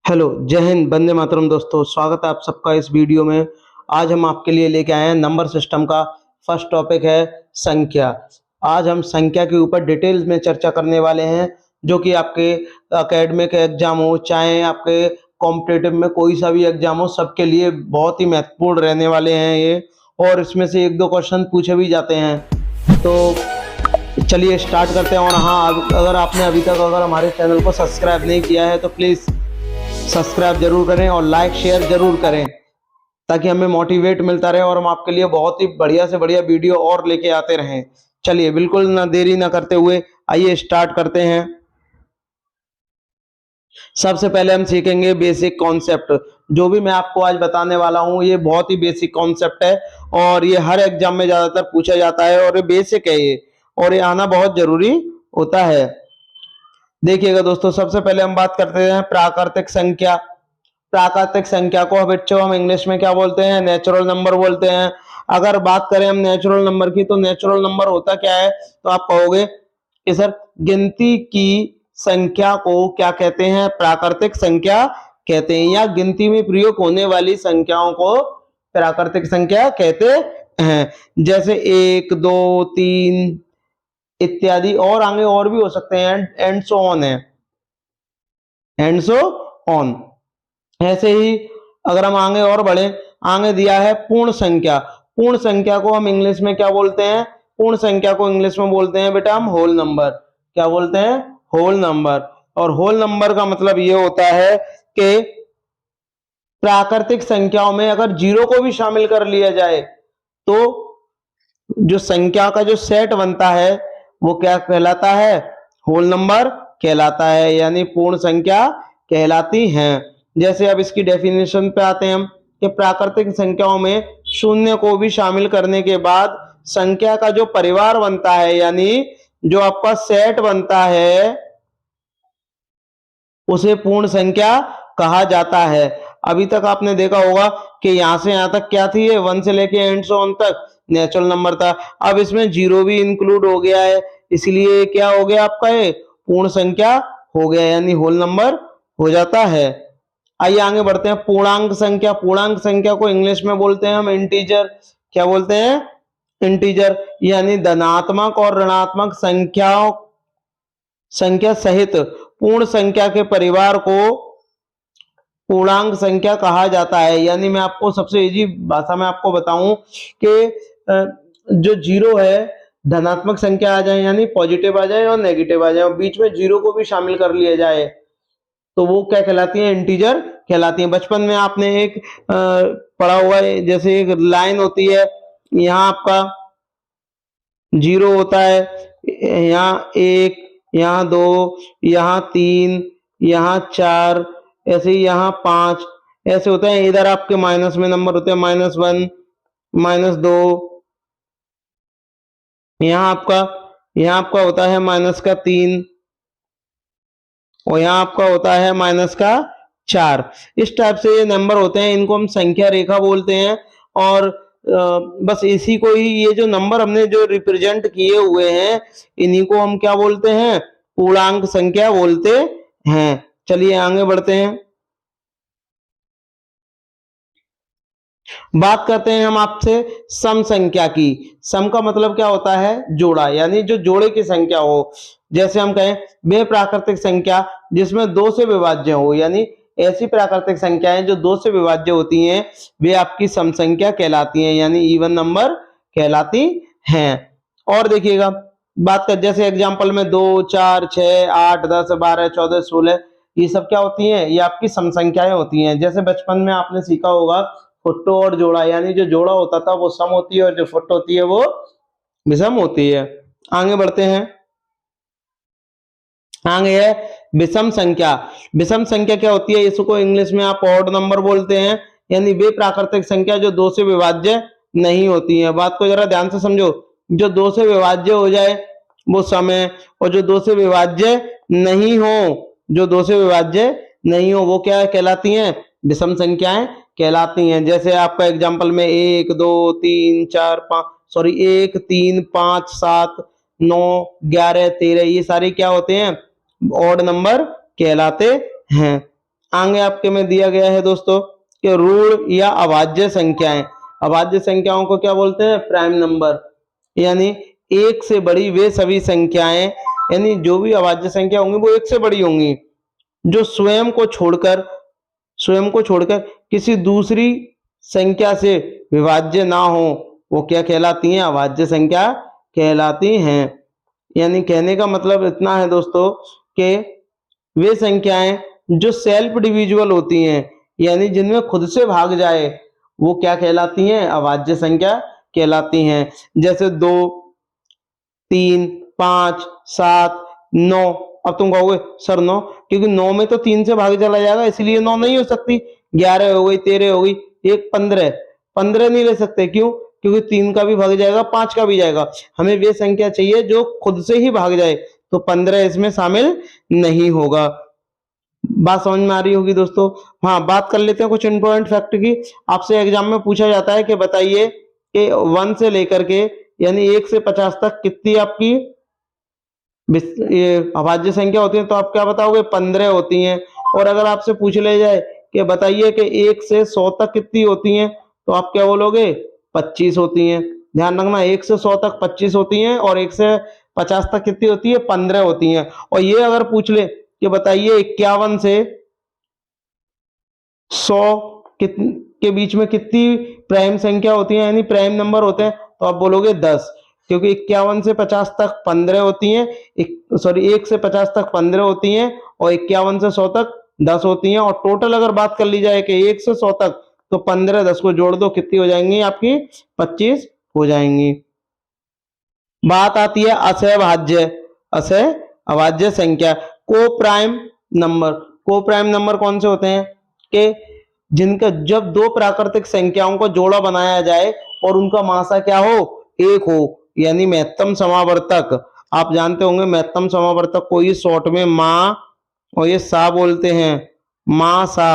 Hello, जय हिंद, वंदे मातरम दोस्तों, स्वागत है आप सबका इस वीडियो में। आज हम आपके लिए लेके आए हैं नंबर सिस्टम का फर्स्ट टॉपिक है संख्या। आज हम संख्या के ऊपर डिटेल्स में चर्चा करने वाले हैं, जो कि आपके एकेडमिक एग्जाम हो, चाहे आपके कॉम्पिटिटिव में कोई सा भी एग्जाम हो, सबके लिए बहुत ही महत्वपूर्ण रहने वाले हैं ये। और इसमें से 1-2 क्वेश्चन पूछे भी जाते हैं। तो चलिए स्टार्ट करते हैं। और हाँ, अगर आपने अभी तक हमारे चैनल को सब्सक्राइब नहीं किया है तो प्लीज़ सब्सक्राइब जरूर करें और लाइक शेयर जरूर करें, ताकि हमें मोटिवेट मिलता रहे और हम आपके लिए बहुत ही बढ़िया से बढ़िया वीडियो और लेके आते रहें। चलिए बिल्कुल ना देरी ना करते हुए आइए स्टार्ट करते हैं। सबसे पहले हम सीखेंगे बेसिक कॉन्सेप्ट। जो भी मैं आपको आज बताने वाला हूं ये बहुत ही बेसिक कॉन्सेप्ट है और ये हर एग्जाम में ज्यादातर पूछा जाता है और ये बेसिक है ये, और ये आना बहुत जरूरी होता है। देखिएगा दोस्तों, सबसे पहले हम बात करते हैं प्राकृतिक संख्या। प्राकृतिक संख्या को बच्चों हम इंग्लिश में क्या बोलते हैं? नेचुरल नंबर बोलते हैं। अगर बात करें हम नेचुरल नंबर की, तो नेचुरल नंबर होता क्या है? तो आप कहोगे कि सर गिनती की संख्या को क्या कहते हैं? प्राकृतिक संख्या कहते हैं, या गिनती में प्रयोग होने वाली संख्याओं को प्राकृतिक संख्या कहते हैं। जैसे 1, 2, 3 इत्यादि, और आगे और भी हो सकते हैं, एंड सो ऑन है, एंड सो ऑन। ऐसे ही अगर हम आगे और बढ़े, आगे दिया है पूर्ण संख्या। पूर्ण संख्या को हम इंग्लिश में क्या बोलते हैं? पूर्ण संख्या को इंग्लिश में बोलते हैं बेटा हम होल नंबर। क्या बोलते हैं? Whole number. और होल नंबर का मतलब ये होता है कि प्राकृतिक संख्याओं में अगर जीरो को भी शामिल कर लिया जाए तो जो संख्या का जो सेट बनता है वो क्या कहलाता है? होल नंबर कहलाता है, यानी पूर्ण संख्या कहलाती हैं। जैसे अब इसकी डेफिनेशन पे आते हैं हम, कि प्राकृतिक संख्याओं में शून्य को भी शामिल करने के बाद संख्या का जो परिवार बनता है, यानी जो आपका सेट बनता है, उसे पूर्ण संख्या कहा जाता है। अभी तक आपने देखा होगा कि यहां से यहां तक क्या थी? 1 से लेके एंड सो ऑन तक नेचुरल नंबर था। अब इसमें जीरो भी इंक्लूड हो गया है, इसलिए क्या हो गया आपका? ये पूर्ण संख्या हो गया, यानी होल नंबर हो जाता है। आइए आगे बढ़ते हैं। पूर्णांक संख्या। पूर्णांक संख्या को इंग्लिश में बोलते हैं हम इंटीजर। क्या बोलते हैं? इंटीजर, यानी धनात्मक और ऋणात्मक संख्या सहित पूर्ण संख्या के परिवार को पूर्णांक संख्या कहा जाता है। यानी मैं आपको सबसे इजी भाषा में आपको बताऊं कि जो जीरो है, धनात्मक संख्या आ जाए यानी पॉजिटिव आ जाए और नेगेटिव आ जाए, और बीच में जीरो को भी शामिल कर लिया जाए, तो वो क्या कहलाती है? इंटीजर कहलाती है। बचपन में आपने एक पढ़ा हुआ है, जैसे एक लाइन होती है, यहाँ आपका जीरो होता है, यहाँ 1, यहाँ 2, यहाँ 3, यहाँ 4, ऐसे ही यहाँ 5, ऐसे होते हैं। इधर आपके माइनस में नंबर होते हैं, -1, -2, यहाँ आपका होता है -3, और यहाँ आपका होता है -4। इस टाइप से ये नंबर होते हैं, इनको हम संख्या रेखा बोलते हैं। और बस इसी को ही, ये जो नंबर हमने जो रिप्रेजेंट किए हुए हैं, इन्हीं को हम क्या बोलते हैं? पूर्णांक संख्या बोलते हैं। चलिए आगे बढ़ते हैं। बात करते हैं हम आपसे सम संख्या की। सम का मतलब क्या होता है? जोड़ा, यानी जो जोड़े की संख्या हो। जैसे हम कहें वे प्राकृतिक संख्या जिसमें 2 से विभाज्य हो, यानी ऐसी प्राकृतिक संख्याएं जो 2 से विभाज्य होती हैं, वे आपकी सम संख्या कहलाती हैं, यानी इवन नंबर कहलाती हैं। और देखिएगा, बात कर जैसे एग्जांपल में 2, 4, 6, 8, 10, 12, 14, 16, ये सब क्या होती हैं? ये आपकी सम संख्याएं होती हैं। जैसे बचपन में आपने सीखा होगा फुट्टो और जोड़ा, यानी जो जोड़ा होता था वो सम होती है और जो फुट होती है वो विषम होती है। आगे बढ़ते हैं। आगे है विषम संख्या। विषम संख्या क्या होती है? इसको इंग्लिश में आप ऑड नंबर बोलते हैं, यानी वे प्राकृतिक संख्या जो 2 से विभाज्य नहीं होती है। बात को जरा ध्यान से समझो, जो 2 से विभाज्य हो जाए वो सम है, और जो 2 से विभाज्य नहीं हो, जो 2 से विभाज्य नहीं हो, वो क्या कहलाती हैं? विषम संख्याएं कहलाती हैं। जैसे आपका एग्जांपल में 1, 2, 3, 4, 5, सॉरी 1, 3, 5, 7, 9, 11, 13, ये सारे क्या होते हैं? ऑड नंबर कहलाते हैं। आगे आपके में दिया गया है दोस्तों कि रूढ़ या अभाज्य संख्याएं। अभाज्य संख्याओं को क्या बोलते हैं? Prime number. यानी एक से बड़ी वे सभी संख्याएं, यानी जो भी अभाज्य संख्या होंगी वो एक से बड़ी होंगी, जो स्वयं को छोड़कर किसी दूसरी संख्या से विभाज्य ना हो, वो क्या कहलाती हैं? अभाज्य संख्या कहलाती हैं। यानी कहने का मतलब इतना है दोस्तों कि वे संख्याएं जो सेल्फ डिविजिबल होती हैं, यानी जिनमें खुद से भाग जाए, वो क्या कहलाती हैं? अभाज्य संख्या कहलाती हैं। जैसे 2, 3, 5, 7, 9। अब तुम कहोगे सर 9, क्योंकि 9 में तो 3 से भाग चला जाएगा, इसलिए 9 नहीं हो सकती। 11 हो गई, 13 हो गई, एक 15। 15 नहीं ले सकते, क्यों? क्योंकि 3 का भी भाग जाएगा, 5 का भी जाएगा। हमें वे संख्या चाहिए जो खुद से ही भाग जाए, तो 15 इसमें शामिल नहीं होगा। बात समझ में आ रही होगी दोस्तों। हाँ, बात कर लेते हैं कुछ इंपॉर्टेंट फैक्ट की। आपसे एग्जाम में पूछा जाता है कि बताइए कि 1 से लेकर के यानी 1 से 50 तक कितनी आपकी ये अभाज्य संख्या होती है, तो आप क्या बताओगे? 15 होती हैं। और अगर आपसे पूछ ले जाए कि बताइए कि 1 से 100 तक कितनी होती हैं, तो आप क्या बोलोगे? 25 होती हैं। ध्यान रखना, 1 से 100 तक 25 होती हैं और 1 से 50 तक कितनी होती है? 15 होती हैं। और ये अगर पूछ ले कि बताइए 51 से 100 के बीच में कितनी प्राइम संख्या होती है, यानी प्राइम नंबर होते हैं, तो आप बोलोगे 10, क्योंकि 51 से 50 तक 15 होती हैं। 1 से 50 तक 15 होती हैं और 51 से 100 तक 10 होती हैं। और टोटल अगर बात कर ली जाए कि 1 से 100 तक, तो 15 10 को जोड़ दो, कितनी हो जाएंगी आपकी? 25 हो जाएंगी। बात आती है असहभाज्य संख्या, को प्राइम नंबर। को प्राइम नंबर कौन से होते हैं? कि जिनका जब दो प्राकृतिक संख्याओं को जोड़ा बनाया जाए और उनका मासा क्या हो? एक हो, यानी महत्तम समावर्तक। आप जानते होंगे महत्तम समावर्तक को ये शॉर्ट में मां और ये सा बोलते हैं, मां सा।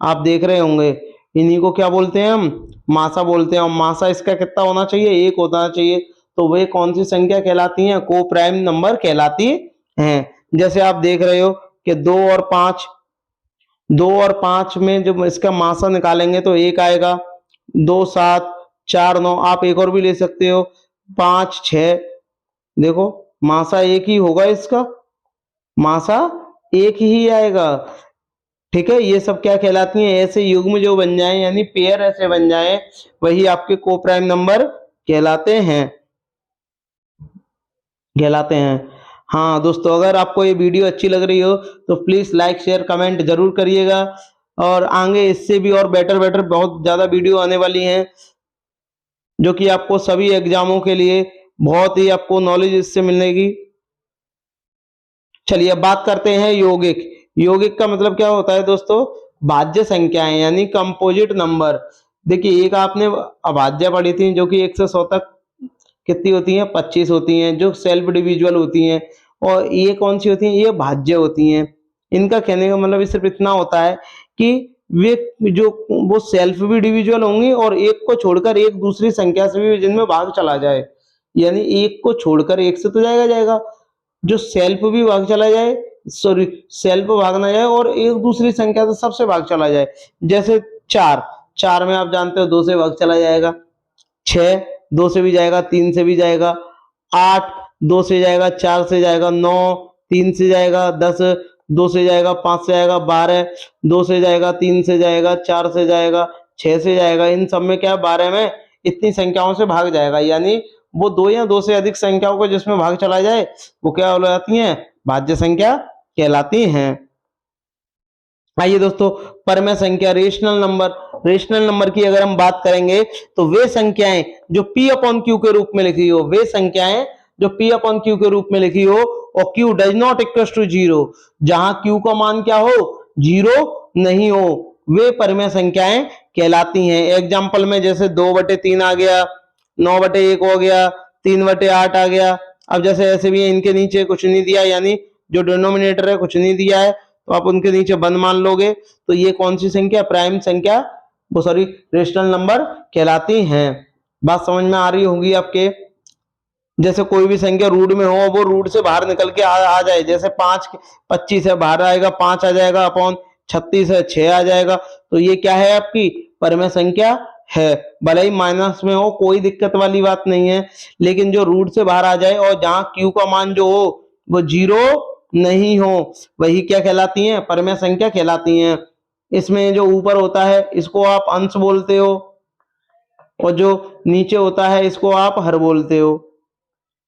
आप देख रहे होंगे, इन्हीं को क्या बोलते हैं हम? मासा बोलते हैं। और मासा इसका कितना होना चाहिए? एक होना चाहिए। तो वे कौन सी संख्या कहलाती हैं? को प्राइम नंबर कहलाती हैं। जैसे आप देख रहे हो कि 2 और 5 में जब इसका मासा निकालेंगे तो 1 आएगा, 2 7 4 9। आप एक और भी ले सकते हो, 5 6। देखो मासा एक ही होगा, इसका मासा एक ही आएगा। ठीक है, ये सब क्या कहलाती हैं? ऐसे युग्म जो बन जाए, यानी पेयर ऐसे बन जाए, वही आपके को प्राइम नंबर कहलाते हैं। हाँ दोस्तों, अगर आपको ये वीडियो अच्छी लग रही हो तो प्लीज लाइक शेयर कमेंट जरूर करिएगा। और आगे इससे भी और बेटर बहुत ज्यादा वीडियो आने वाली हैं, जो कि आपको सभी एग्जामों के लिए बहुत ही आपको नॉलेज इससे मिलेगी। चलिए अब बात करते हैं यौगिक। यौगिक का मतलब क्या होता है दोस्तों? भाज्य संख्याएं, यानी कंपोजिट नंबर। देखिए, एक आपने अभाज्य पढ़ी थी जो कि 1 से 100 तक कितनी होती हैं? 25 होती हैं, जो सेल्फ डिविजिबल होती हैं। और ये कौन सी होती हैं? ये भाज्य होती हैं। इनका कहने का मतलब सिर्फ इतना होता है कि वे जो वो सेल्फ भी डिविजिबल होंगी और एक को छोड़कर एक दूसरी संख्या से भी जिनमें भाग चला जाए, यानी एक को छोड़कर एक से तो जाएगा, जो सेल्फ भी भाग चला जाए, सॉरी सेल्फ भाग ना जाए और एक दूसरी संख्या से सबसे भाग चला जाए। जैसे 4 में आप जानते हो 2 से भाग चला जाएगा, 6 2 से भी जाएगा, 3 से भी जाएगा, 8 2 से जाएगा, 4 से जाएगा, 9 3 से जाएगा, 10 2 से जाएगा, 5 से जाएगा, 12 2 से जाएगा, 3 से जाएगा, 4 से जाएगा, 6 से जाएगा। इन सब में क्या 12 में इतनी संख्याओं से भाग जाएगा, यानी वो 2 या 2 से अधिक संख्याओं को जिसमें भाग चला जाए वो क्या हो जाती हैं? भाज्य संख्या कहलाती हैं। आइए दोस्तों, परमेय संख्या, रेशनल नंबर की अगर हम बात करेंगे तो वे संख्याएं जो P अपॉन Q के रूप में लिखी हो, वे संख्याएं जो P अपॉन Q के रूप में लिखी हो और Q does not equal to 0, जहां Q का मान क्या हो? 0 नहीं हो, वे परमेय संख्याएं कहलाती हैं। एग्जाम्पल में जैसे 2/3 आ गया, 9/1 हो गया, 3/8 आ गया। अब जैसे ऐसे भी है, इनके नीचे कुछ नहीं दिया, यानी जो डिनोमिनेटर है कुछ नहीं दिया है, तो आप उनके नीचे बंद मान लोगे, तो ये कौन सी संख्या? प्राइम संख्या, वो सॉरी रेशनल नंबर कहलाती हैं। बात समझ में आ रही होगी आपके। जैसे कोई भी संख्या रूट में हो, वो रूट से बाहर निकल के आ जाए, जैसे 5 25 है, बाहर आएगा 5 आ जाएगा अपॉन 36 है, 6 आ जाएगा। तो ये क्या है, आपकी परिमेय संख्या है। भले ही माइनस में हो, कोई दिक्कत वाली बात नहीं है, लेकिन जो रूट से बाहर आ जाए और जहां q का मान जो हो वो 0 नहीं हो, वही क्या कहलाती हैं, परिमेय संख्या कहलाती हैं। इसमें जो ऊपर होता है इसको आप अंश बोलते हो, और जो नीचे होता है इसको आप हर बोलते हो।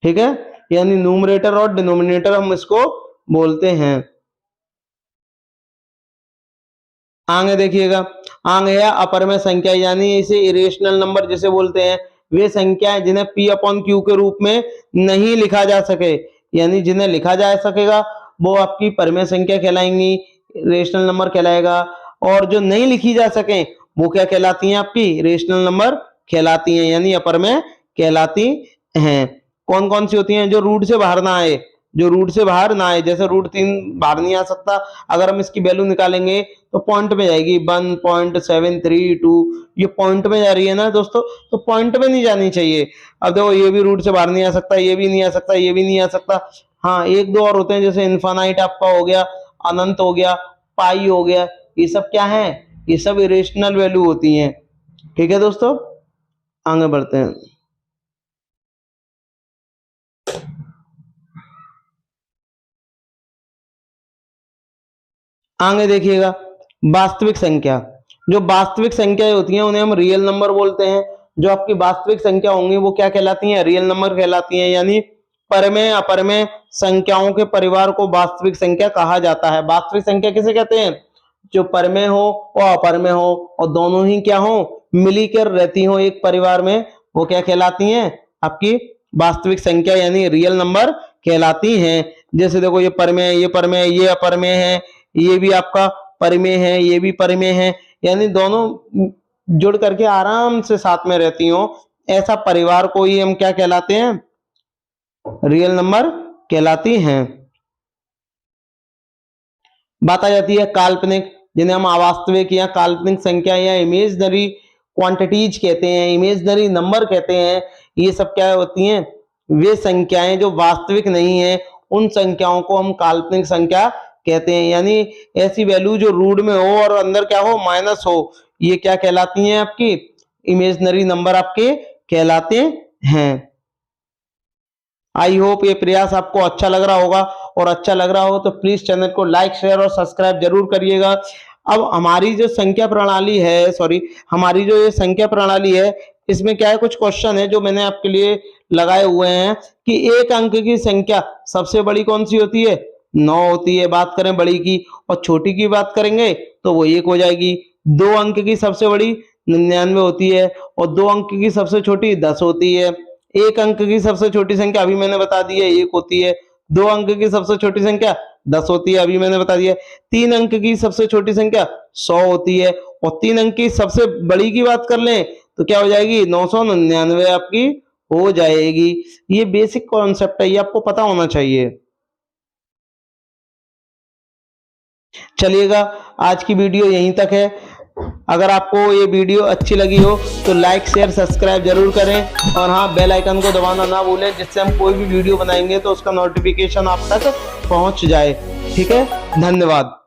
ठीक है, यानी न्यूमरेटर और डिनोमिनेटर हम इसको बोलते हैं। आगे देखिएगा, आगे है अपरिमेय संख्या, यानी इसे इरेशनल नंबर जिसे बोलते हैं, वे संख्याएं जिन्हें p अपॉन q के रूप में नहीं लिखा जा सके, यानी जिन्हें लिखा जा सकेगा वो आपकी परिमेय संख्या कहलाएंगी, रेशनल नंबर कहलाएगा। और जो नहीं लिखी जा सके वो क्या कहलाती हैं, आपकी रेशनल नंबर कहलाती हैं, यानी अपरिमेय कहलाती हैं। कौन कौन सी होती हैं, जो रूट से बाहर ना आए, जो रूट से बाहर ना आए, जैसे रूट 3 बाहर नहीं आ सकता, अगर हम इसकी वैल्यू निकालेंगे तो पॉइंट में जाएगी 1.732, ये पॉइंट में जा रही है ना दोस्तों, तो पॉइंट में नहीं जानी चाहिए। अब देखो ये भी रूट से बाहर नहीं आ सकता, ये भी नहीं आ सकता, ये भी नहीं आ सकता। हाँ, एक दो और होते हैं, जैसे इन्फानाइट आपका हो गया, अनंत हो गया, पाई हो गया, ये सब क्या है, ये सब इरेशनल वैल्यू होती हैं। ठीक है दोस्तों, आगे बढ़ते हैं। आगे देखिएगा, वास्तविक संख्या। जो वास्तविक संख्याएं होती हैं उन्हें हम रियल नंबर बोलते हैं। जो आपकी वास्तविक संख्या होंगी वो क्या कहलाती हैं, रियल नंबर कहलाती हैं, यानी परिमेय अपरिमेय संख्याओं के परिवार को वास्तविक संख्या कहा जाता है। वास्तविक संख्या किसे कहते हैं, जो परिमेय हो और अपरिमेय हो और दोनों ही क्या हो, मिलकर रहती हो एक परिवार में, वो क्या कहलाती हैं, आपकी वास्तविक संख्या यानी रियल नंबर कहलाती हैं। जैसे देखो ये परिमेय, ये परिमेय, ये अपरिमेय है, ये भी आपका परिमेय है, ये भी परिमेय है, यानी दोनों जुड़ करके आराम से साथ में रहती हो, ऐसा परिवार को ही हम क्या कहलाते हैं, रियल नंबर कहलाती हैं। बात आ जाती है काल्पनिक, जिन्हें हम अवास्तविक या काल्पनिक संख्या या इमेजनरी क्वांटिटीज कहते हैं, इमेजनरी नंबर कहते हैं। ये सब क्या होती हैं, वे संख्याएं जो वास्तविक नहीं है, उन संख्याओं को हम काल्पनिक संख्या कहते हैं, यानी ऐसी वैल्यू जो रूट में हो और अंदर क्या हो, माइनस हो, ये क्या कहलाती हैं, आपकी इमेजनरी नंबर आपके कहलाते हैं। आई होप ये प्रयास आपको अच्छा लग रहा होगा, और अच्छा लग रहा हो तो प्लीज चैनल को लाइक, शेयर और सब्सक्राइब जरूर करिएगा। अब हमारी जो संख्या प्रणाली है, हमारी जो ये संख्या प्रणाली है, इसमें क्या है, कुछ क्वेश्चन है जो मैंने आपके लिए लगाए हुए हैं कि एक अंक की संख्या सबसे बड़ी कौन सी होती है, 9 होती है, बात करें बड़ी की, और छोटी की बात करेंगे तो वो 1 हो जाएगी। 2 अंक की सबसे बड़ी 99 होती है, और 2 अंक की सबसे छोटी 10 होती है। 1 अंक की सबसे छोटी संख्या अभी मैंने बता दी है 1 होती है। 2 अंक की सबसे छोटी संख्या 10 होती है, अभी मैंने बता दिया। 3 अंक की सबसे छोटी संख्या 100 होती है, और 3 अंक की सबसे बड़ी की बात कर लें तो क्या हो जाएगी, 999 आपकी हो जाएगी। ये बेसिक कॉन्सेप्ट है, ये आपको पता होना चाहिए। चलिएगा, आज की वीडियो यहीं तक है। अगर आपको ये वीडियो अच्छी लगी हो तो लाइक, शेयर, सब्सक्राइब जरूर करें, और हाँ, बेल आइकन को दबाना ना भूलें, जिससे हम कोई भी वीडियो बनाएंगे तो उसका नोटिफिकेशन आप तक पहुंच जाए। ठीक है, धन्यवाद।